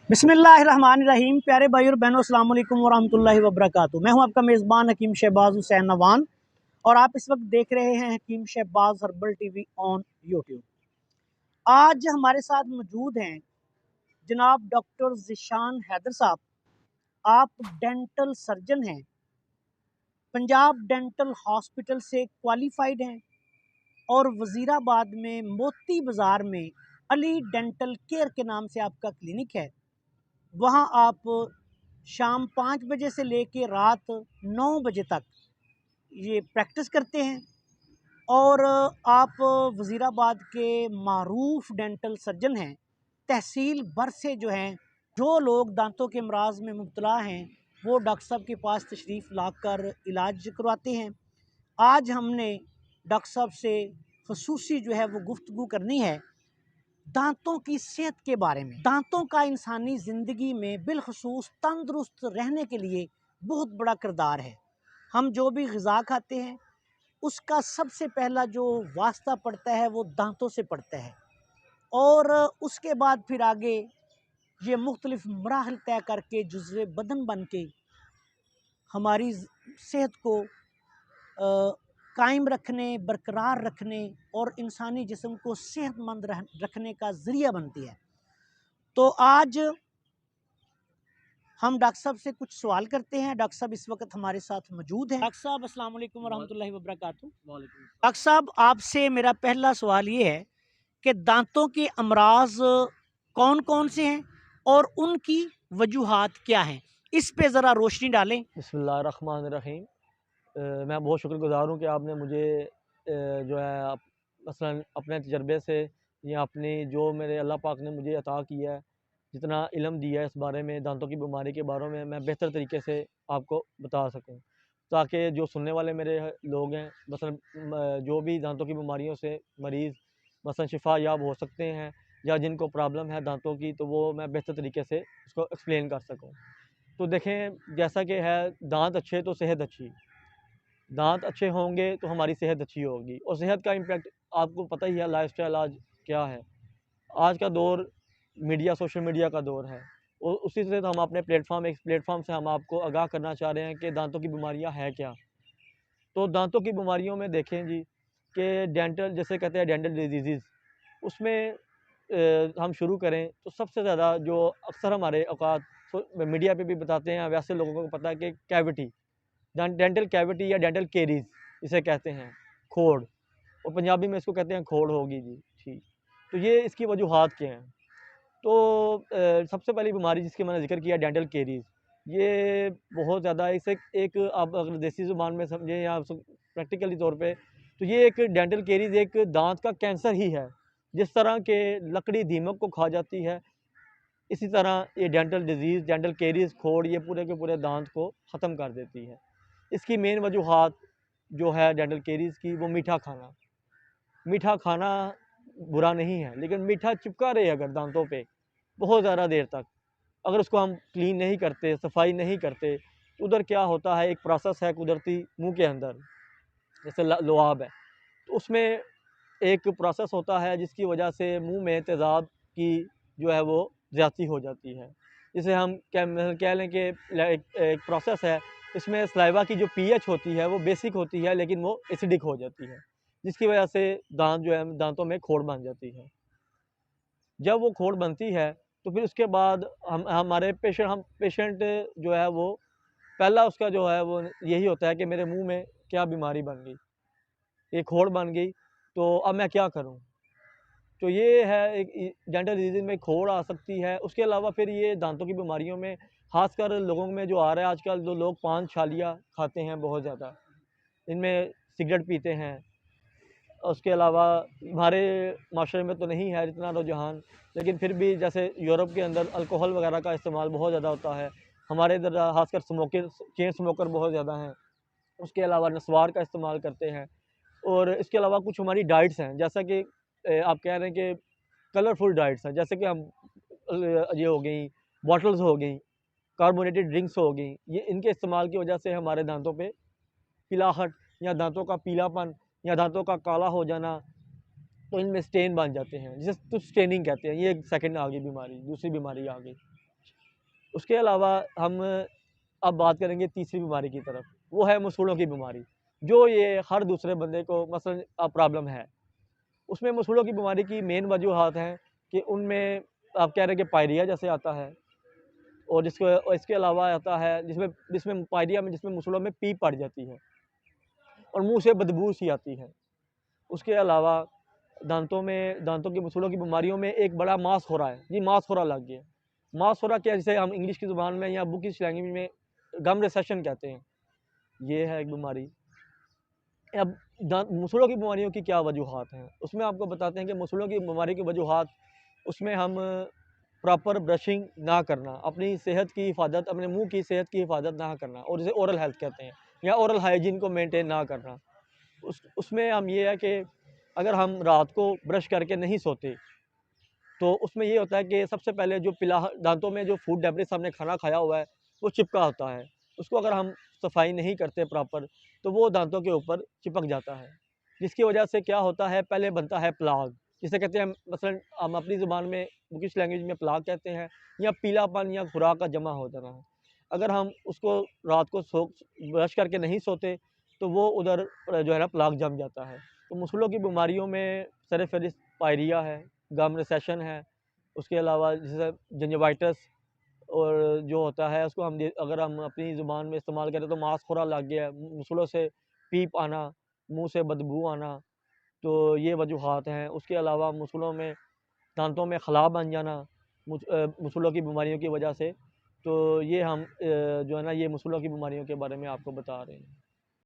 बिस्मिल्लाहिर्रहमानिर्रहीम। प्यारे भाई और बहनों, अस्सलाम वालेकुम वरहमतुल्लाहि वबरकातुहू। मैं हूं आपका मेज़बान हकीम शहबाज हुसैन नवान और आप इस वक्त देख रहे हैं Hakim Shahbaz herbal TV on YouTube. आज हमारे साथ मौजूद हैं जनाब डॉक्टर ज़िशान हैदर साहब। आप डेंटल सर्जन हैं, पंजाब डेंटल हॉस्पिटल से क्वालिफाइड हैं और वज़ीराबाद में मोती बाज़ार में अली डेंटल केयर के नाम से आपका क्लिनिक है। वहाँ आप शाम 5 बजे से लेकर रात 9 बजे तक ये प्रैक्टिस करते हैं और आप वज़ीराबाद के मारूफ डेंटल सर्जन हैं। तहसील भर से जो हैं, जो लोग दांतों के अमराज में मुब्तला हैं वो डॉक्टर साहब के पास तशरीफ़ लाकर इलाज करवाते हैं। आज हमने डॉक्टर साहब से ख़ुसूसी जो है वो गुफ्तगू करनी है दांतों की सेहत के बारे में। दांतों का इंसानी ज़िंदगी में बिलखसूस तंदुरुस्त रहने के लिए बहुत बड़ा किरदार है। हम जो भी ग़िज़ा खाते हैं उसका सबसे पहला जो वास्ता पड़ता है वो दांतों से पड़ता है और उसके बाद फिर आगे ये मुख्तलिफ़ मराहल तय करके जुज़्वे बदन बन के हमारी सेहत को कायम रखने, बरकरार रखने और इंसानी जिस्म को सेहतमंद रखने का ज़रिया बनती है। तो आज हम डॉक्टर साहब से कुछ सवाल करते हैं। डॉक्टर साहब इस वक्त हमारे साथ मौजूद हैं। डॉक्टर साहब अस्सलाम वालेकुम वरहमतुल्लाहि वबरकातुहू। डॉक्टर साहब आपसे मेरा पहला सवाल ये है कि दांतों के अमराज कौन कौन से हैं और उनकी वजूहात क्या हैं, इस पे ज़रा रोशनी डालें। बिस्मिल्लाहिर्रहमानिर्रहीम। मैं बहुत शुक्रगुज़ार हूँ कि आपने मुझे जो है मसलन अपने तजर्बे से या अपनी जो मेरे अल्लाह पाक ने मुझे अता किया है, जितना इल्म दिया है इस बारे में, दांतों की बीमारी के बारे में मैं बेहतर तरीके से आपको बता सकूँ, ताकि जो सुनने वाले मेरे लोग हैं मसलन जो भी दांतों की बीमारियों से मरीज़ मसलन शिफा याब हो सकते हैं या जिनको प्रॉब्लम है दांतों की, तो वो मैं बेहतर तरीके से उसको एक्सप्लेन कर सकूँ। तो देखें, जैसा कि है, दांत अच्छे तो सेहत अच्छी। दांत अच्छे होंगे तो हमारी सेहत अच्छी होगी और सेहत का इम्पैक्ट आपको पता ही है, लाइफस्टाइल आज क्या है। आज का दौर मीडिया, सोशल मीडिया का दौर है और उसी से तो हम अपने एक प्लेटफॉर्म से हम आपको आगाह करना चाह रहे हैं कि दांतों की बीमारियां हैं क्या। तो दांतों की बीमारियों में देखें जी कि डेंटल, जैसे कहते हैं डेंटल डिजीज़, उसमें हम शुरू करें तो सबसे ज़्यादा जो अक्सर हमारे औकात मीडिया पे भी बताते हैं, वैसे लोगों को पता है कि कैविटी, डेंटल कैविटी या डेंटल केरीज इसे कहते हैं, खोड़, और पंजाबी में इसको कहते हैं खोड़ होगी जी। ठीक, तो ये इसकी वजूहात क्या हैं। तो सबसे पहली बीमारी जिसकी मैंने जिक्र किया, डेंटल केरीज, ये बहुत ज़्यादा, इसे एक आप अगर देसी ज़ुबान में समझें या प्रैक्टिकली तौर पे, तो ये एक डेंटल केरीज एक दांत का कैंसर ही है। जिस तरह के लकड़ी दीमक को खा जाती है, इसी तरह ये डेंटल डिजीज़, डेंटल केरीज, खोड़, ये पूरे के पूरे दांत को ख़त्म कर देती है। इसकी मेन वजूहात जो है डेंटल केरीज की, वो मीठा खाना। मीठा खाना बुरा नहीं है, लेकिन मीठा चिपका रहे अगर दांतों पे बहुत ज़्यादा देर तक, अगर उसको हम क्लीन नहीं करते, सफाई नहीं करते, तो उधर क्या होता है, एक प्रोसेस है कुदरती मुंह के अंदर, जैसे लुआब है, तो उसमें एक प्रोसेस होता है जिसकी वजह से मुंह में तेज़ाब की जो है वो ज़्यादती हो जाती है। जिसे हम कह लें कि एक प्रोसेस है, इसमें सलाइवा की जो पीएच होती है वो बेसिक होती है, लेकिन वो एसिडिक हो जाती है, जिसकी वजह से दांत जो है, दांतों में खोड़ बन जाती है। जब वो खोड़ बनती है तो फिर उसके बाद हमारे पेशेंट जो है वो, पहला उसका जो है वो यही होता है कि मेरे मुंह में क्या बीमारी बन गई, ये खोड़ बन गई, तो अब मैं क्या करूं। तो ये है, एक डेंटल डिजीज़ में खोड़ आ सकती है। उसके अलावा फिर ये दांतों की बीमारियों में खासकर लोगों में जो आ रहा है आजकल, जो लोग पान छालियाँ खाते हैं बहुत ज़्यादा, इनमें सिगरेट पीते हैं। उसके अलावा हमारे माशरे में तो नहीं है इतना रुझान, लेकिन फिर भी जैसे यूरोप के अंदर अल्कोहल वगैरह का इस्तेमाल बहुत ज़्यादा होता है। हमारे इधर खासकर चेन स्मोकर बहुत ज़्यादा हैं। उसके अलावा नस्वार का इस्तेमाल करते हैं। और इसके अलावा कुछ हमारी डाइट्स हैं, जैसा कि आप कह रहे हैं कि कलरफुल डाइट्स हैं, जैसे कि हम ये हो गई, बॉटल्स हो गई, कार्बोनेटेड ड्रिंक्स हो गई, ये इनके इस्तेमाल की वजह से हमारे दांतों पे पिलाहट या दांतों का पीलापन या दांतों का काला हो जाना, तो इनमें स्टेन बन जाते हैं, जिसे टूथ स्टेनिंग कहते हैं। ये एक सेकंड आ गई बीमारी, दूसरी बीमारी आ गई। उसके अलावा हम अब बात करेंगे तीसरी बीमारी की तरफ, वो है मसूड़ों की बीमारी, जो ये हर दूसरे बंदे को मसलन प्रॉब्लम है। उसमें मसूड़ों की बीमारी की मेन वजूहात हैं कि उनमें आप कह रहे हैं कि पायरिया जैसे आता है, और इसके अलावा आता है जिसमें जिसमें पायरिया में जिसमें मसूड़ों में पीप पड़ जाती है और मुँह से बदबू सी आती है। उसके अलावा दांतों की मसूड़ों की बीमारियों में एक बड़ा मांसखोरा है, जी मांसखोरा लग गया। मांसखोरा क्या, जिसे हम इंग्लिश की ज़ुबान में या बुकिश लैंग्वेज में गम रिसेशन कहते हैं, ये है एक बीमारी। अब मसूड़ों की बीमारियों की क्या वजूहात हैं, उसमें आपको बताते हैं कि मसूड़ों की बीमारी की वजूहात, उसमें हम प्रॉपर ब्रशिंग ना करना, अपनी सेहत की हिफाजत, अपने मुँह की सेहत की हिफाजत ना करना, और जिसे ओरल हेल्थ कहते हैं, या ओरल हाइजीन को मेंटेन ना करना। उसमें हम ये है कि अगर हम रात को ब्रश करके नहीं सोते, तो उसमें ये होता है कि सबसे पहले जो दांतों में जो फूड डेब्रिस हमने खाना खाया हुआ है, वो चिपका होता है। उसको अगर हम सफाई नहीं करते प्रॉपर, तो वो दांतों के ऊपर चिपक जाता है, जिसकी वजह से क्या होता है, पहले बनता है प्लाग, जिसे कहते हैं मसलन हम अपनी ज़ुबान में बुकिश लैंग्वेज में प्लाग कहते हैं, या पीलापन या खुराक का जमा हो जाना है। अगर हम उसको रात को ब्रश करके नहीं सोते, तो वो उधर जो है ना प्लाग जम जाता है। तो मसूड़ों की बीमारियों में सर-ए-फ़हरिस्त पायरिया है, गम रिसेशन है, उसके अलावा जैसे जिंजिवाइटिस, और जो होता है उसको अगर हम अपनी ज़ुबान में इस्तेमाल करें तो मांसखोरा लग गया, मसूड़ों से पीप आना, मुँह से बदबू आना, तो ये वजूहात हैं। उसके अलावा मसूड़ों में दांतों में खला बन जाना मसूड़ों की बीमारियों की वजह से। तो ये हम जो है ना ये मसूड़ों की बीमारियों के बारे में आपको बता रहे हैं।